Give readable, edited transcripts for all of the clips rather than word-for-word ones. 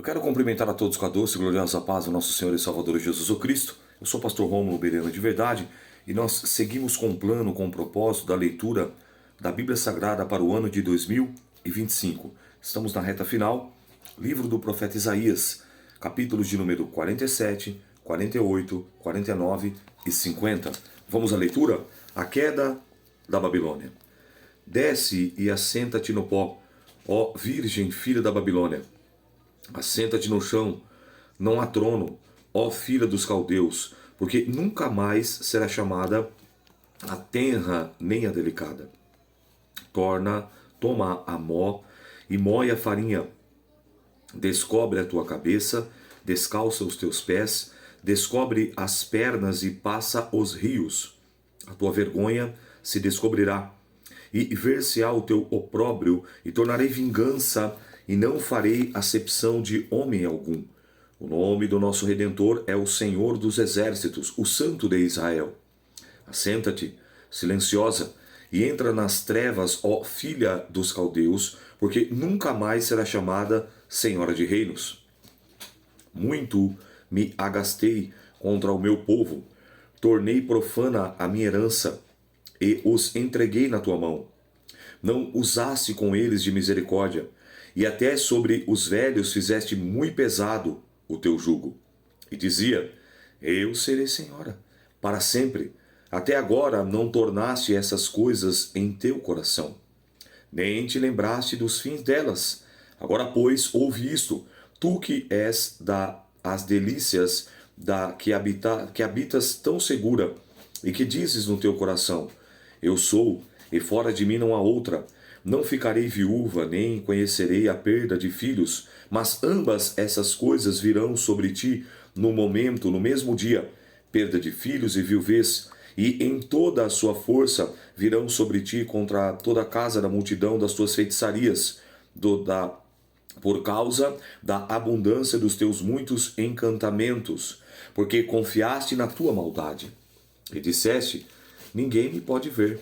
Eu quero cumprimentar a todos com a doce e gloriosa paz do nosso Senhor e Salvador Jesus o Cristo. Eu sou o pastor Rômulo Beirano de Verdade e nós seguimos com o plano, com o propósito da leitura da Bíblia Sagrada para o ano de 2025. Estamos na reta final, livro do profeta Isaías, capítulos de número 47, 48, 49 e 50. Vamos à leitura? A queda da Babilônia. Desce e assenta-te no pó, ó Virgem filha da Babilônia. Assenta-te no chão, não há trono, ó filha dos caldeus, porque nunca mais será chamada a tenra nem a delicada. Toma a mó e moe a farinha. Descobre a tua cabeça, descalça os teus pés, descobre as pernas e passa os rios. A tua vergonha se descobrirá, e ver-se-á o teu opróbrio, e tornarei vingança, e não farei acepção de homem algum. O nome do nosso Redentor é o Senhor dos Exércitos, o Santo de Israel. Assenta-te, silenciosa, e entra nas trevas, ó filha dos caldeus, porque nunca mais será chamada Senhora de Reinos. Muito me agastei contra o meu povo, tornei profana a minha herança, e os entreguei na tua mão. Não usaste com eles de misericórdia, e até sobre os velhos fizeste muito pesado o teu jugo. E dizia, eu serei senhora, para sempre. Até agora não tornaste essas coisas em teu coração, nem te lembraste dos fins delas. Agora, pois, ouve isto, tu que és as delícias que habitas tão segura, e que dizes no teu coração, eu sou, e fora de mim não há outra. Não ficarei viúva, nem conhecerei a perda de filhos, mas ambas essas coisas virão sobre ti no mesmo dia, perda de filhos e viuvez, e em toda a sua força virão sobre ti contra toda a casa da multidão das tuas feitiçarias, por causa da abundância dos teus muitos encantamentos, porque confiaste na tua maldade. E disseste, ninguém me pode ver.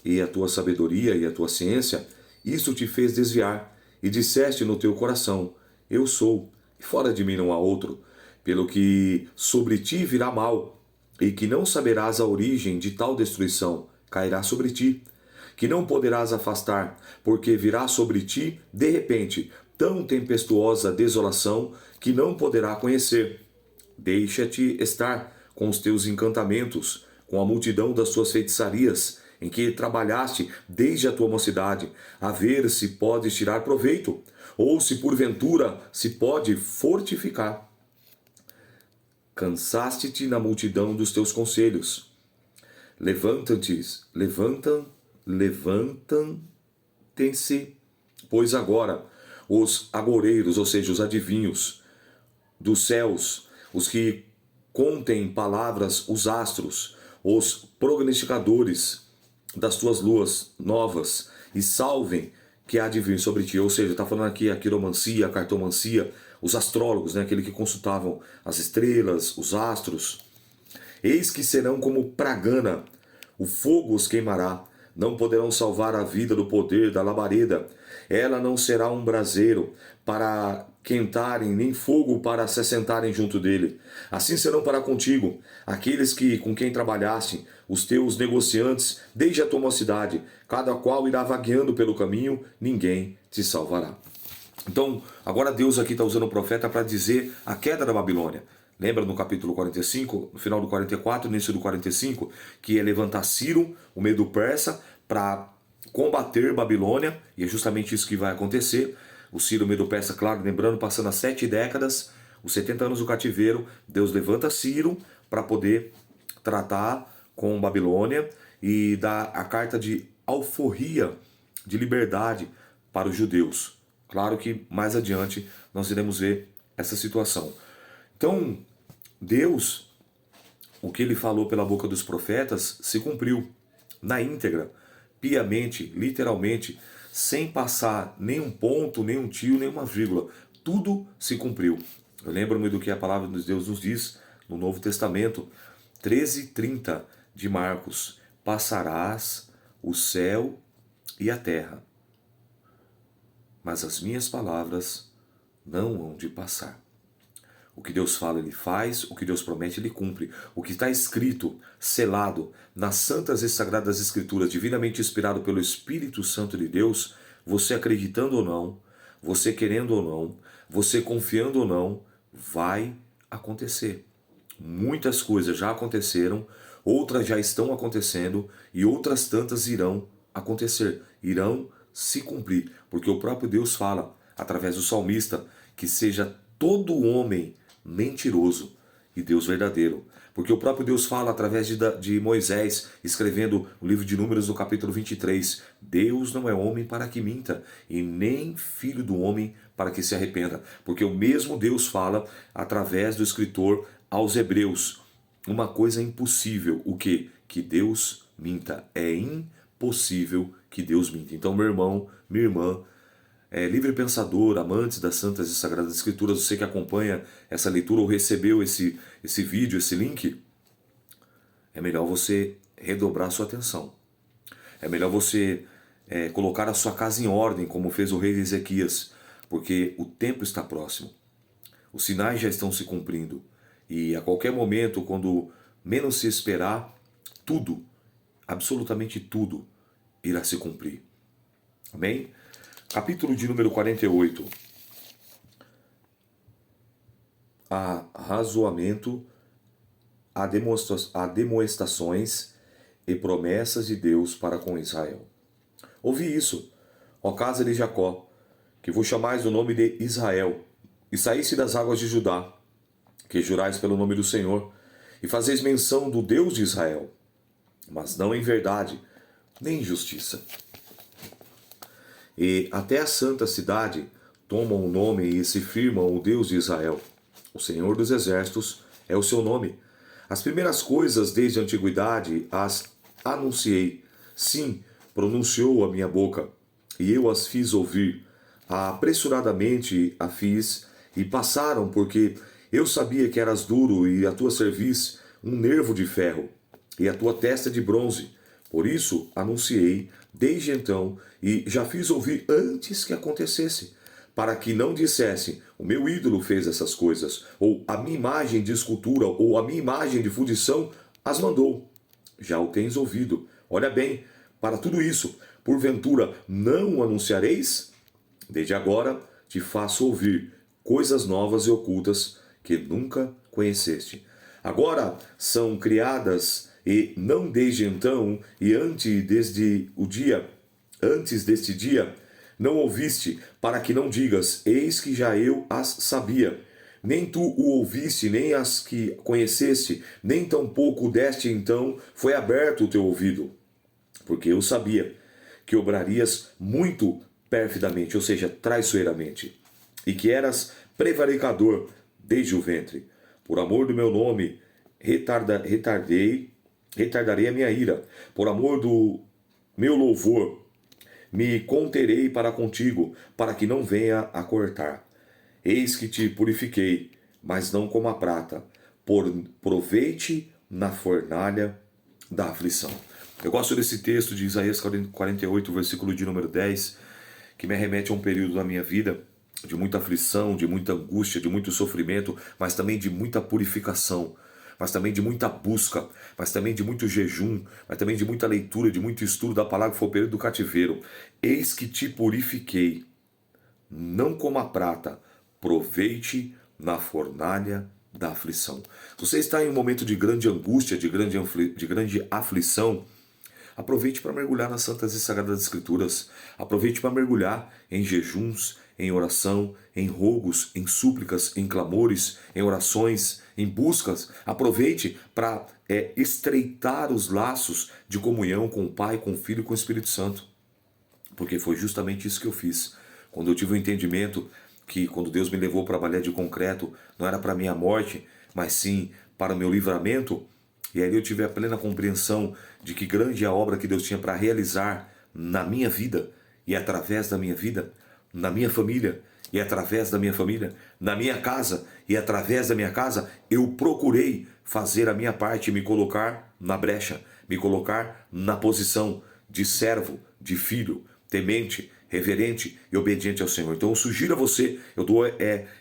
E a tua sabedoria e a tua ciência, isso te fez desviar, e disseste no teu coração, eu sou, e fora de mim não há outro, pelo que sobre ti virá mal, e que não saberás a origem de tal destruição, cairá sobre ti, que não poderás afastar, porque virá sobre ti, de repente, tão tempestuosa desolação, que não poderá conhecer. Deixa-te estar com os teus encantamentos, com a multidão das tuas feitiçarias, em que trabalhaste desde a tua mocidade, a ver se podes tirar proveito, ou se porventura se pode fortificar. Cansaste-te na multidão dos teus conselhos. Levantem-se, pois agora, os agoreiros, ou seja, os adivinhos dos céus, os que contem palavras, os astros, os prognosticadores das tuas luas novas, e salvem que há de vir sobre ti. Ou seja, está falando aqui a quiromancia, a cartomancia, os astrólogos, né, aquele que consultavam as estrelas, os astros. Eis que serão como pragana, o fogo os queimará, não poderão salvar a vida do poder da labareda. Ela não será um braseiro para quentarem, nem fogo para se assentarem junto dele. Assim serão para contigo aqueles com quem trabalhaste, os teus negociantes, desde a tua mocidade, cada qual irá vagueando pelo caminho, ninguém te salvará. Então, agora Deus aqui está usando o profeta para dizer a queda da Babilônia. Lembra no capítulo 45, no final do 44, início do 45, que ia levantar Ciro, o medo persa, para combater Babilônia, e é justamente isso que vai acontecer. O Ciro, o medo persa, claro, lembrando, passando as 7 décadas, os 70 anos do cativeiro, Deus levanta Ciro para poder tratar com Babilônia e dar a carta de alforria, de liberdade para os judeus. Claro que mais adiante nós iremos ver essa situação. Então, Deus, o que ele falou pela boca dos profetas, se cumpriu na íntegra, piamente, literalmente, sem passar nenhum ponto, nenhum tio, nenhuma vírgula. Tudo se cumpriu. Eu lembro-me do que a palavra de Deus nos diz no Novo Testamento, 13:30 de Marcos. Passarás o céu e a terra, mas as minhas palavras não hão de passar. O que Deus fala, Ele faz. O que Deus promete, Ele cumpre. O que está escrito, selado nas santas e sagradas Escrituras, divinamente inspirado pelo Espírito Santo de Deus, você acreditando ou não, você querendo ou não, você confiando ou não, vai acontecer. Muitas coisas já aconteceram, outras já estão acontecendo e outras tantas irão acontecer, irão se cumprir. Porque o próprio Deus fala, através do salmista, que seja todo homem mentiroso e Deus verdadeiro. Porque o próprio Deus fala através de Moisés, escrevendo o livro de Números no capítulo 23. Deus não é homem para que minta, e nem filho do homem para que se arrependa. Porque o mesmo Deus fala através do escritor aos Hebreus. Uma coisa impossível, o quê? Que Deus minta. É impossível que Deus minta. Então, meu irmão, minha irmã, livre pensador, amantes das Santas e Sagradas Escrituras, você que acompanha essa leitura ou recebeu esse vídeo, esse link, é melhor você redobrar a sua atenção. É melhor você colocar a sua casa em ordem, como fez o rei Ezequias, porque o tempo está próximo. Os sinais já estão se cumprindo. E a qualquer momento, quando menos se esperar, tudo, absolutamente tudo, irá se cumprir. Amém? Capítulo de número 48. Arrazoamento, demonstrações e promessas de Deus para com Israel. Ouvi isso, ó casa de Jacó, que vos chamais do nome de Israel, e saísse das águas de Judá, que jurais pelo nome do Senhor, e fazeis menção do Deus de Israel, mas não em verdade, nem em justiça. E até a santa cidade tomam o nome e se firmam o Deus de Israel. O Senhor dos Exércitos é o seu nome. As primeiras coisas desde a antiguidade as anunciei. Sim, pronunciou a minha boca, e eu as fiz ouvir. Apressuradamente a fiz, e passaram, porque eu sabia que eras duro, e a tua cerviz um nervo de ferro, e a tua testa de bronze. Por isso anunciei desde então, e já fiz ouvir antes que acontecesse, para que não dissesse, o meu ídolo fez essas coisas, ou a minha imagem de escultura, ou a minha imagem de fundição as mandou. Já o tens ouvido. Olha bem, para tudo isso, porventura não o anunciareis? Desde agora te faço ouvir coisas novas e ocultas que nunca conheceste. Agora são criadas, e não desde então, e antes deste dia, não ouviste, para que não digas, eis que já eu as sabia. Nem tu o ouviste, nem as que conheceste, nem tampouco deste então foi aberto o teu ouvido. Porque eu sabia que obrarias muito perfidamente, ou seja, traiçoeiramente, e que eras prevaricador desde o ventre. Por amor do meu nome, retardarei a minha ira. Por amor do meu louvor, me conterei para contigo, para que não venha a cortar. Eis que te purifiquei, mas não como a prata. Proveite na fornalha da aflição. Eu gosto desse texto de Isaías 48, versículo de número 10, que me remete a um período da minha vida de muita aflição, de muita angústia, de muito sofrimento, mas também de muita purificação, mas também de muita busca, mas também de muito jejum, mas também de muita leitura, de muito estudo da palavra, que foi o período do cativeiro. Eis que te purifiquei, não como a prata, proveite na fornalha da aflição. Se você está em um momento de grande angústia, de grande aflição, aproveite para mergulhar nas Santas e Sagradas Escrituras. Aproveite para mergulhar em jejuns, em oração, em rogos, em súplicas, em clamores, em orações, em buscas. Aproveite para estreitar os laços de comunhão com o Pai, com o Filho e com o Espírito Santo. Porque foi justamente isso que eu fiz. Quando eu tive o entendimento que quando Deus me levou para a Baía de Concreto, não era para a minha morte, mas sim para o meu livramento. E aí eu tive a plena compreensão de que grande é a obra que Deus tinha para realizar na minha vida e através da minha vida, na minha família e através da minha família, na minha casa e através da minha casa. Eu procurei fazer a minha parte, me colocar na brecha, me colocar na posição de servo, de filho, temente reverente e obediente ao Senhor. Então eu sugiro a você, eu dou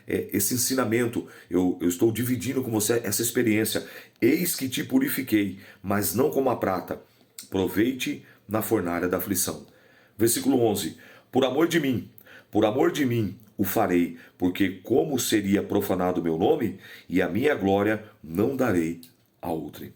esse ensinamento, eu estou dividindo com você essa experiência. Eis que te purifiquei, mas não como a prata. Proveite na fornalha da aflição. Versículo 11. Por amor de mim o farei, porque como seria profanado o meu nome, e a minha glória não darei a outrem.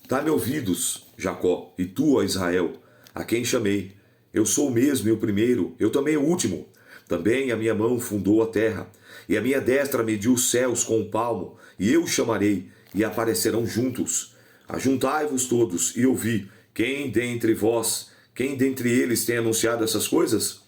Dá-me ouvidos, Jacó, e tu, ó Israel, a quem chamei. Eu sou o mesmo e o primeiro, eu também o último. Também a minha mão fundou a terra, e a minha destra mediu os céus com um palmo, e eu os chamarei, e aparecerão juntos. Ajuntai-vos todos, e ouvi, quem dentre eles tem anunciado essas coisas?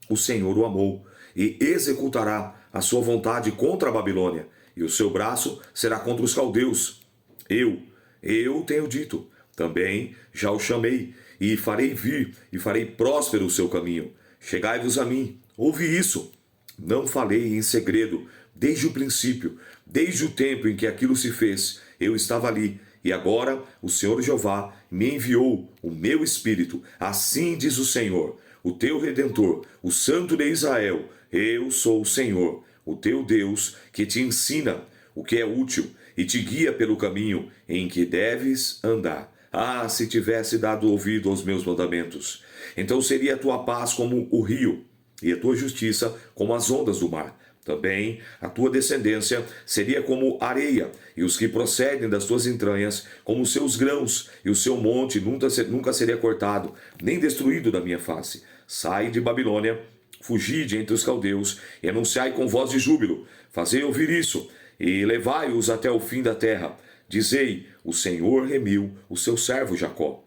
O Senhor o amou, e executará a sua vontade contra a Babilônia, e o seu braço será contra os caldeus. Eu tenho dito, também já o chamei, e farei vir, e farei próspero o seu caminho. Chegai-vos a mim, ouvi isso. Não falei em segredo, desde o princípio, desde o tempo em que aquilo se fez, eu estava ali, e agora o Senhor Jeová me enviou o meu Espírito, assim diz o Senhor, o teu Redentor, o Santo de Israel. Eu sou o Senhor, o teu Deus, que te ensina o que é útil, e te guia pelo caminho em que deves andar. Ah, se tivesse dado ouvido aos meus mandamentos, então seria a tua paz como o rio, e a tua justiça como as ondas do mar. Também a tua descendência seria como areia, e os que procedem das tuas entranhas como os seus grãos, e o seu monte nunca seria cortado, nem destruído da minha face. Sai de Babilônia, fugi de entre os caldeus, e anunciai com voz de júbilo. Fazei ouvir isso, e levai-os até o fim da terra. Dizei, o Senhor remiu o seu servo Jacó,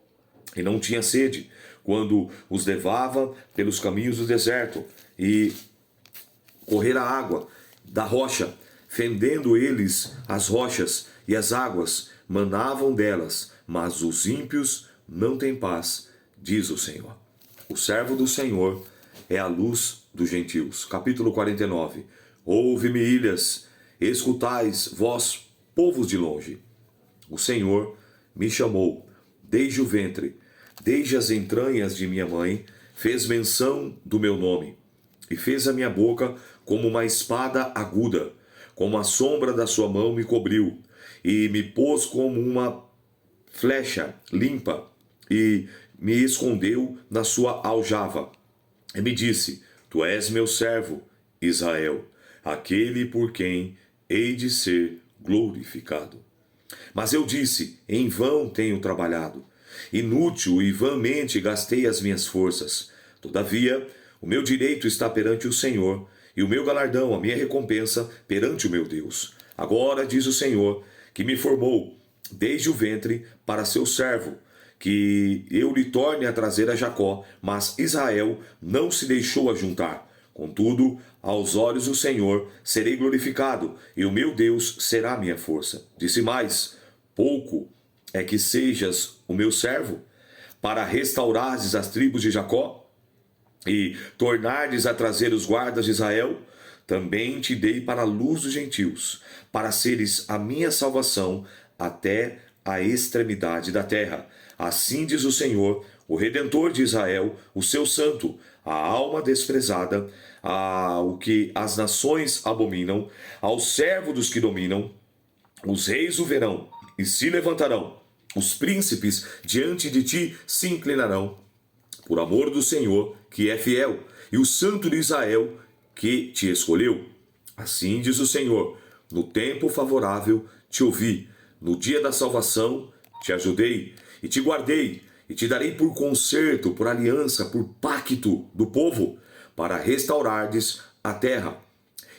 e não tinha sede, quando os levava pelos caminhos do deserto, e correr a água da rocha, fendendo eles as rochas, e as águas manavam delas, mas os ímpios não têm paz, diz o Senhor. O servo do Senhor é a luz dos gentios. Capítulo 49. Ouve-me, ilhas, escutais, vós, povos de longe. O Senhor me chamou desde o ventre, desde as entranhas de minha mãe, fez menção do meu nome, e fez a minha boca como uma espada aguda, como a sombra da sua mão me cobriu, e me pôs como uma flecha limpa, e me escondeu na sua aljava. E me disse, tu és meu servo, Israel, aquele por quem hei de ser glorificado. Mas eu disse, em vão tenho trabalhado, inútil e vãmente gastei as minhas forças. Todavia, o meu direito está perante o Senhor, e o meu galardão, a minha recompensa, perante o meu Deus. Agora, diz o Senhor, que me formou desde o ventre para seu servo, que eu lhe torne a trazer a Jacó, mas Israel não se deixou ajuntar. Contudo, aos olhos do Senhor serei glorificado, e o meu Deus será minha força. Disse mais, pouco é que sejas o meu servo, para restaurares as tribos de Jacó, e tornardes a trazer os guardas de Israel. Também te dei para a luz dos gentios, para seres a minha salvação até a extremidade da terra. Assim diz o Senhor, o Redentor de Israel, o seu santo, a alma desprezada, ao que as nações abominam, ao servo dos que dominam. Os reis o verão e se levantarão, os príncipes diante de ti se inclinarão, por amor do Senhor, que é fiel, e o Santo de Israel, que te escolheu. Assim diz o Senhor, no tempo favorável te ouvi, no dia da salvação te ajudei, e te guardei, e te darei por concerto, por aliança, por pacto do povo, para restaurardes a terra,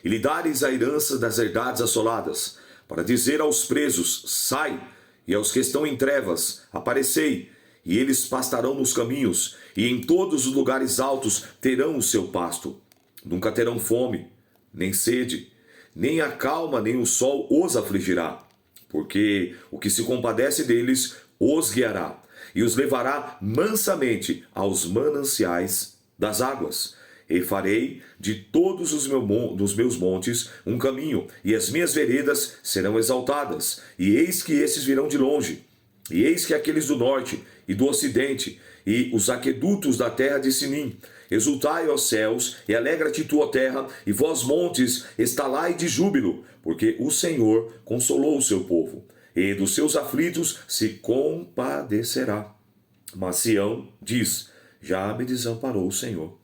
e lhe dares a herança das herdades assoladas, para dizer aos presos, sai, e aos que estão em trevas, aparecei, e eles pastarão nos caminhos, e em todos os lugares altos terão o seu pasto. Nunca terão fome, nem sede, nem a calma, nem o sol os afligirá, porque o que se compadece deles os guiará, e os levará mansamente aos mananciais das águas. E farei de todos os meus montes um caminho, e as minhas veredas serão exaltadas, e eis que esses virão de longe, e eis que aqueles do norte e do ocidente, e os aquedutos da terra de Sinim. Exultai, ó céus, e alegra-te tua terra, e vós montes, estalai de júbilo, porque o Senhor consolou o seu povo, e dos seus aflitos se compadecerá. Mas Sião diz, já me desamparou o Senhor,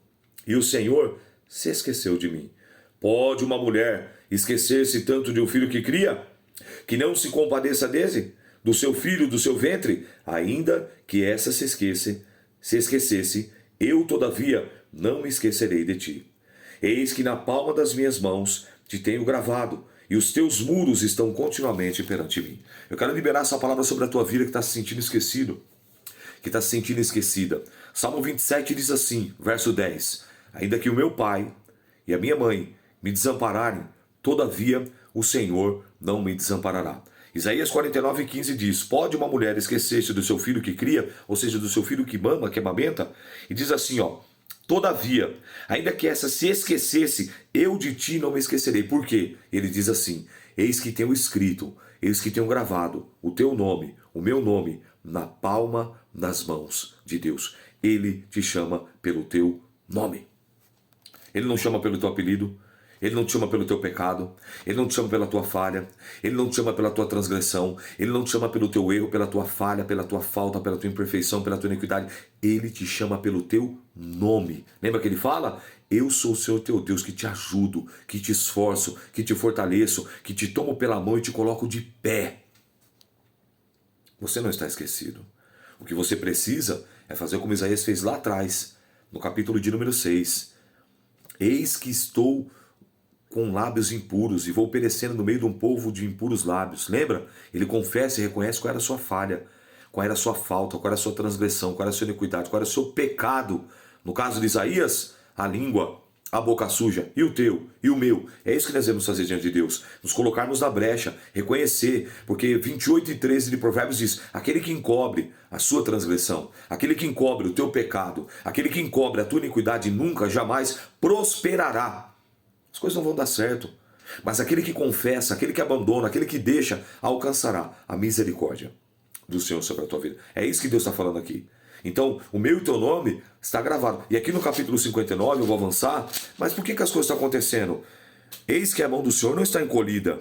e o Senhor se esqueceu de mim. Pode uma mulher esquecer-se tanto de um filho que cria, que não se compadeça dele, do seu filho, do seu ventre, ainda que essa se esquecesse, eu, todavia, não me esquecerei de ti. Eis que na palma das minhas mãos te tenho gravado, e os teus muros estão continuamente perante mim. Eu quero liberar essa palavra sobre a tua vida que está se sentindo esquecido, que está se sentindo esquecida. Salmo 27 diz assim, verso 10, ainda que o meu pai e a minha mãe me desampararem, todavia o Senhor não me desamparará. Isaías 49:15 diz, pode uma mulher esquecer-se do seu filho que cria, ou seja, do seu filho que mama, que amamenta? E diz assim, todavia, ainda que essa se esquecesse, eu de ti não me esquecerei. Por quê? Ele diz assim, eis que tenho escrito, eis que tenho gravado o teu nome, o meu nome, na palma das mãos de Deus. Ele te chama pelo teu nome. Ele não chama pelo teu apelido, ele não te chama pelo teu pecado, ele não te chama pela tua falha, ele não te chama pela tua transgressão, ele não te chama pelo teu erro, pela tua falha, pela tua falta, pela tua imperfeição, pela tua iniquidade. Ele te chama pelo teu nome. Lembra que ele fala? Eu sou o Senhor teu Deus que te ajudo, que te esforço, que te fortaleço, que te tomo pela mão e te coloco de pé. Você não está esquecido. O que você precisa é fazer como Isaías fez lá atrás, no capítulo de número 6. Eis que estou com lábios impuros e vou perecendo no meio de um povo de impuros lábios. Lembra? Ele confessa e reconhece qual era a sua falha, qual era a sua falta, qual era a sua transgressão, qual era a sua iniquidade, qual era o seu pecado. No caso de Isaías, a língua, a boca suja, e o teu, e o meu. É isso que nós devemos fazer diante de Deus. Nos colocarmos na brecha, reconhecer, porque 28:13 de Provérbios diz, aquele que encobre a sua transgressão, aquele que encobre o teu pecado, aquele que encobre a tua iniquidade nunca, jamais prosperará. As coisas não vão dar certo. Mas aquele que confessa, aquele que abandona, aquele que deixa, alcançará a misericórdia do Senhor sobre a tua vida. É isso que Deus está falando aqui. Então, o meu e o teu nome está gravado. E aqui no capítulo 59, eu vou avançar, mas por que as coisas estão acontecendo? Eis que a mão do Senhor não está encolhida,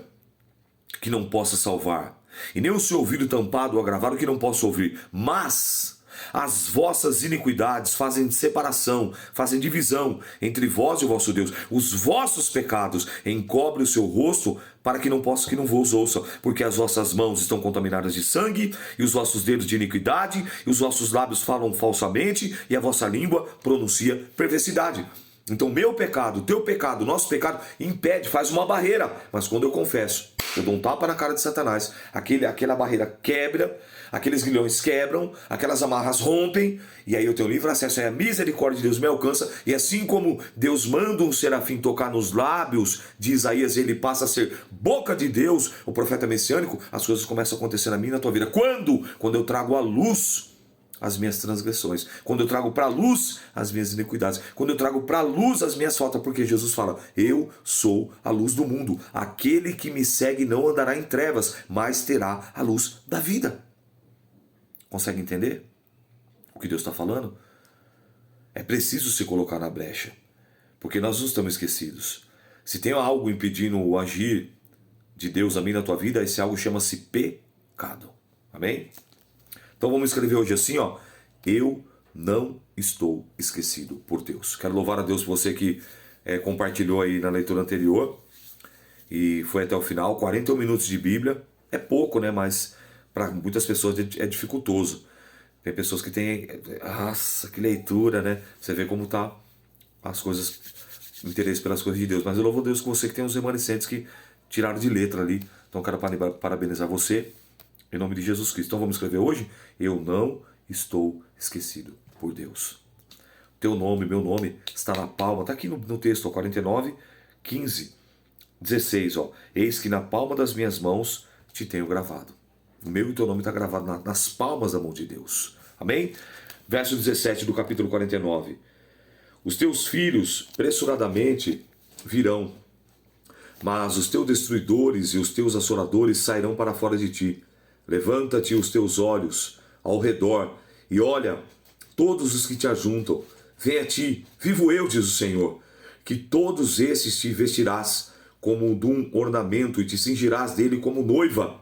que não possa salvar, e nem o seu ouvido tampado ou agravado, que não possa ouvir. Mas as vossas iniquidades fazem separação, fazem divisão entre vós e o vosso Deus. Os vossos pecados encobrem o seu rosto para que não vos ouça, porque as vossas mãos estão contaminadas de sangue, e os vossos dedos de iniquidade, e os vossos lábios falam falsamente, e a vossa língua pronuncia perversidade. Então meu pecado, teu pecado, nosso pecado impede, faz uma barreira. Mas quando eu confesso, eu dou um tapa na cara de Satanás, aquela barreira quebra, aqueles grilhões quebram, aquelas amarras rompem, e aí eu tenho livre acesso, aí a misericórdia de Deus me alcança, e assim como Deus manda um serafim tocar nos lábios de Isaías, ele passa a ser boca de Deus, o profeta messiânico, as coisas começam a acontecer na minha e na tua vida. Quando? Quando eu trago à luz as minhas transgressões, quando eu trago para a luz as minhas iniquidades, quando eu trago para a luz as minhas faltas, porque Jesus fala, eu sou a luz do mundo, aquele que me segue não andará em trevas, mas terá a luz da vida. Consegue entender o que Deus está falando? É preciso se colocar na brecha, porque nós não estamos esquecidos. Se tem algo impedindo o agir de Deus a mim na tua vida, esse algo chama-se pecado. Amém? Então vamos escrever hoje assim, eu não estou esquecido por Deus. Quero louvar a Deus por você que compartilhou aí na leitura anterior e foi até o final. 41 minutos de Bíblia, é pouco, né? Mas para muitas pessoas é dificultoso. Tem pessoas que têm, nossa, que leitura, né? Você vê como tá as coisas, o interesse pelas coisas de Deus. Mas eu louvo a Deus com você que tem uns remanescentes que tiraram de letra ali. Então quero parabenizar você. Em nome de Jesus Cristo. Então vamos escrever hoje? Eu não estou esquecido por Deus. Teu nome, meu nome, está na palma. Está aqui no texto, 49, 15, 16. Eis que na palma das minhas mãos te tenho gravado. O meu e teu nome está gravado nas palmas da mão de Deus. Amém? Verso 17 do capítulo 49. Os teus filhos pressuradamente virão, mas os teus destruidores e os teus assoladores sairão para fora de ti. Levanta-te os teus olhos ao redor e olha todos os que te ajuntam. Vem a ti, vivo eu, diz o Senhor, que todos esses te vestirás como de um ornamento e te cingirás dele como noiva.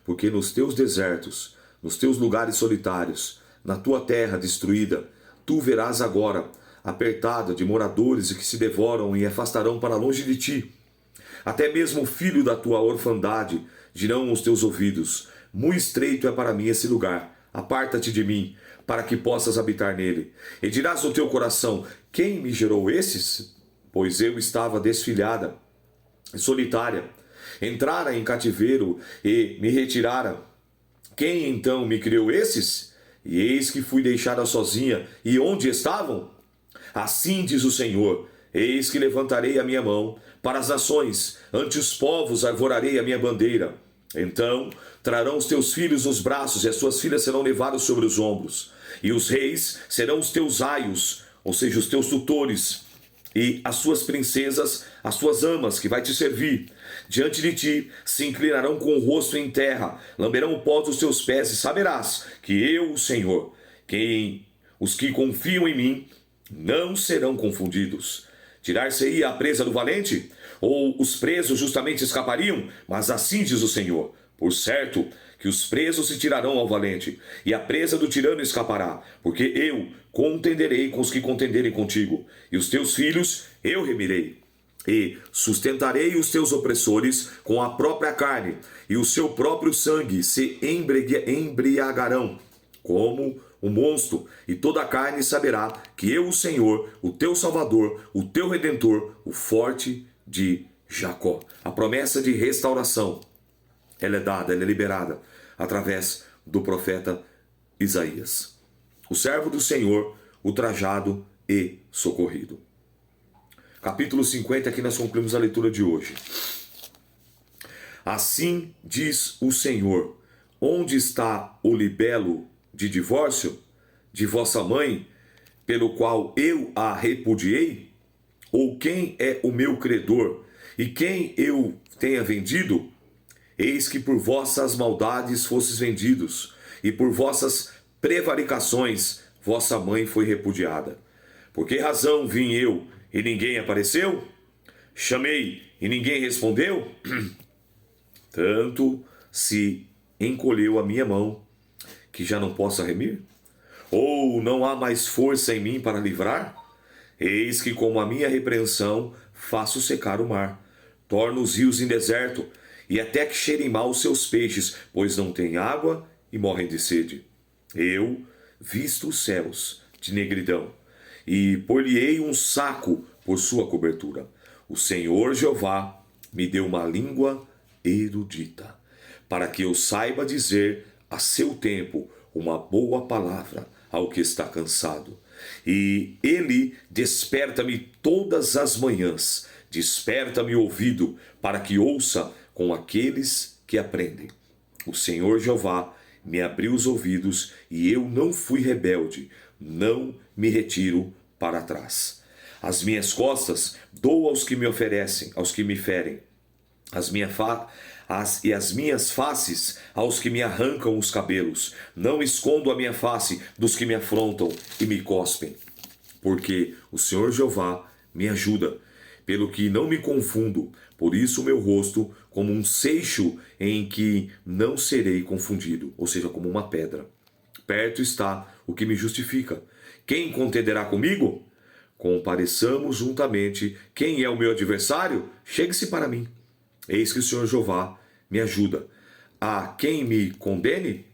Porque nos teus desertos, nos teus lugares solitários, na tua terra destruída, tu verás agora, apertada de moradores que se devoram e afastarão para longe de ti. Até mesmo o filho da tua orfandade dirão os teus ouvidos: muito estreito é para mim esse lugar, aparta-te de mim, para que possas habitar nele. E dirás no teu coração: quem me gerou esses? Pois eu estava desfilhada, solitária, entrara em cativeiro e me retirara. Quem então me criou esses? E eis que fui deixada sozinha, e onde estavam? Assim diz o Senhor: eis que levantarei a minha mão para as nações, ante os povos arvorarei a minha bandeira. Então trarão os teus filhos nos braços, e as tuas filhas serão levadas sobre os ombros. E os reis serão os teus aios, ou seja, os teus tutores, e as suas princesas, as tuas amas, que vai te servir. Diante de ti se inclinarão com o rosto em terra, lamberão o pó dos teus pés, e saberás que eu, o Senhor, os que confiam em mim, não serão confundidos. Tirar-se-ia a presa do valente? Ou os presos justamente escapariam? Mas assim diz o Senhor: por certo que os presos se tirarão ao valente, e a presa do tirano escapará, porque eu contenderei com os que contenderem contigo, e os teus filhos eu remirei. E sustentarei os teus opressores com a própria carne, e o seu próprio sangue se embriagarão, como o monstro, e toda a carne saberá que eu, o Senhor, o teu Salvador, o teu Redentor, o forte de Jacó. A promessa de restauração, ela é dada, ela é liberada através do profeta Isaías. O servo do Senhor, o trajado e socorrido. Capítulo 50, aqui nós concluímos a leitura de hoje. Assim diz o Senhor: onde está o libelo de divórcio de vossa mãe, pelo qual eu a repudiei? Ou quem é o meu credor, e quem eu tenha vendido? Eis que por vossas maldades fostes vendidos, e por vossas prevaricações vossa mãe foi repudiada. Por que razão vim eu, e ninguém apareceu? Chamei, e ninguém respondeu? Tanto se encolheu a minha mão, que já não possa remir? Ou não há mais força em mim para livrar? Eis que, como a minha repreensão, faço secar o mar, torno os rios em deserto, e até que cheirem mal os seus peixes, pois não têm água e morrem de sede. Eu visto os céus de negridão, e por-lhe-ei um saco por sua cobertura. O Senhor Jeová me deu uma língua erudita, para que eu saiba dizer a seu tempo uma boa palavra ao que está cansado. E ele desperta-me todas as manhãs, desperta-me o ouvido, para que ouça com aqueles que aprendem. O Senhor Jeová me abriu os ouvidos, e eu não fui rebelde, não me retiro para trás. As minhas costas dou aos que me oferecem, aos que me ferem, as minhas faces aos que me arrancam os cabelos. Não escondo a minha face dos que me afrontam e me cospem. Porque o Senhor Jeová me ajuda, pelo que não me confundo, por isso o meu rosto como um seixo em que não serei confundido, ou seja, como uma pedra. Perto está o que me justifica. Quem contenderá comigo? Compareçamos juntamente. Quem é o meu adversário? Chegue-se para mim. Eis que o Senhor Jeová me ajuda. A quem me condene?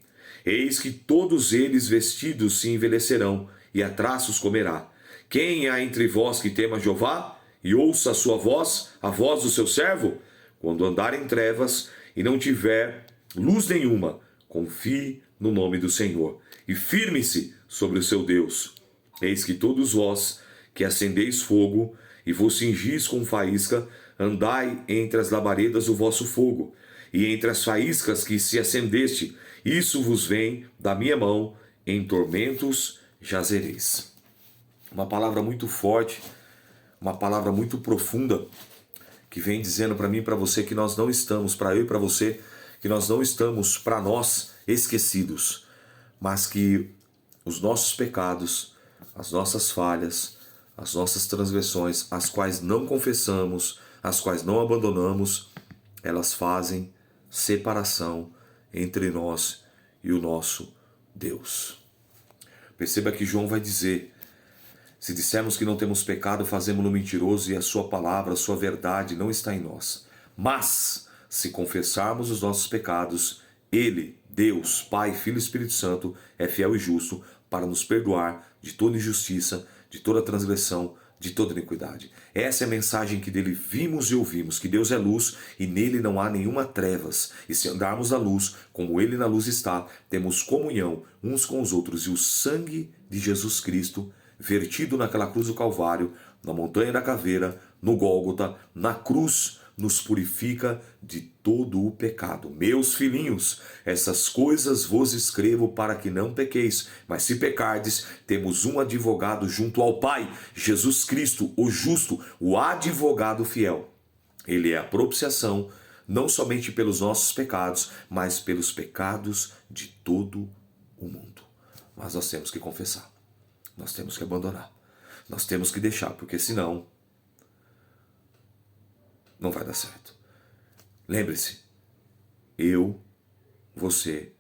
Eis que todos eles vestidos se envelhecerão, e a traços comerá. Quem há entre vós que tema Jeová, e ouça a sua voz, a voz do seu servo? Quando andar em trevas, e não tiver luz nenhuma, confie no nome do Senhor, e firme-se sobre o seu Deus. Eis que todos vós, que acendeis fogo, e vos cingis com faísca, andai entre as labaredas do vosso fogo, e entre as faíscas que se acendeste, isso vos vem da minha mão, em tormentos jazereis. Uma palavra muito forte, uma palavra muito profunda, que vem dizendo para mim e para você que nós não estamos, para eu e para você, que nós não estamos, para nós, esquecidos, mas que os nossos pecados, as nossas falhas, as nossas transgressões, as quais não confessamos, as quais não abandonamos, elas fazem separação entre nós e o nosso Deus. Perceba que João vai dizer: se dissermos que não temos pecado, fazemo-lo mentiroso e a sua palavra, a sua verdade não está em nós. Mas, se confessarmos os nossos pecados, Ele, Deus, Pai, Filho e Espírito Santo, é fiel e justo para nos perdoar de toda injustiça, de toda transgressão, de toda iniquidade. Essa é a mensagem que dele vimos e ouvimos, que Deus é luz e nele não há nenhuma trevas. E se andarmos na luz, como ele na luz está, temos comunhão uns com os outros. E o sangue de Jesus Cristo, vertido naquela cruz do Calvário, na montanha da caveira, no Gólgota, na cruz, nos purifica de todo o pecado. Meus filhinhos, essas coisas vos escrevo para que não pequeis, mas se pecardes, temos um advogado junto ao Pai, Jesus Cristo, o justo, o advogado fiel. Ele é a propiciação, não somente pelos nossos pecados, mas pelos pecados de todo o mundo. Mas nós temos que confessar, nós temos que abandonar, nós temos que deixar, porque senão não vai dar certo. Lembre-se, eu, você,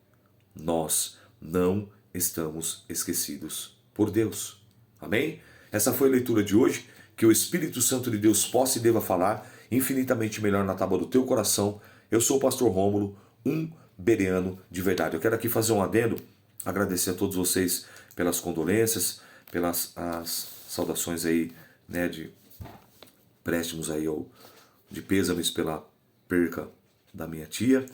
nós não estamos esquecidos por Deus. Amém? Essa foi a leitura de hoje. Que o Espírito Santo de Deus possa e deva falar infinitamente melhor na tábua do teu coração. Eu sou o pastor Rômulo, um bereano de verdade. Eu quero aqui fazer um adendo, agradecer a todos vocês pelas condolências, pelas as saudações aí, né, de préstimos aí de pêsames pela perca da minha tia.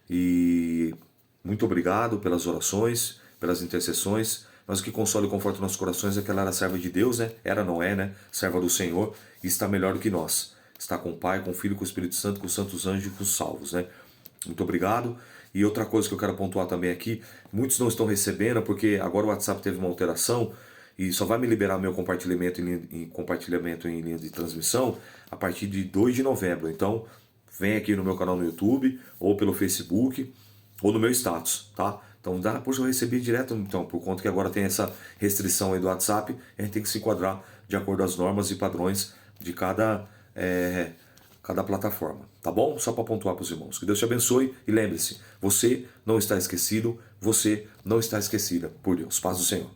E muito obrigado pelas orações, pelas intercessões. Mas o que consola e conforta nossos corações é que ela era serva de Deus, né? Era, não é, né? Serva do Senhor, e está melhor do que nós. Está com o Pai, com o Filho, com o Espírito Santo, com os santos anjos e com os salvos, né? Muito obrigado. E outra coisa que eu quero pontuar também aqui, muitos não estão recebendo, porque agora o WhatsApp teve uma alteração, e só vai me liberar meu compartilhamento em linha de transmissão a partir de 2 de novembro. Então, vem aqui no meu canal no YouTube, ou pelo Facebook, ou no meu status, tá? Então, poxa, eu recebi direto, então, por conta que agora tem essa restrição aí do WhatsApp, a gente tem que se enquadrar de acordo às normas e padrões de cada plataforma, tá bom? Só para pontuar para os irmãos. Que Deus te abençoe e lembre-se, você não está esquecido, você não está esquecida por Deus. Paz do Senhor.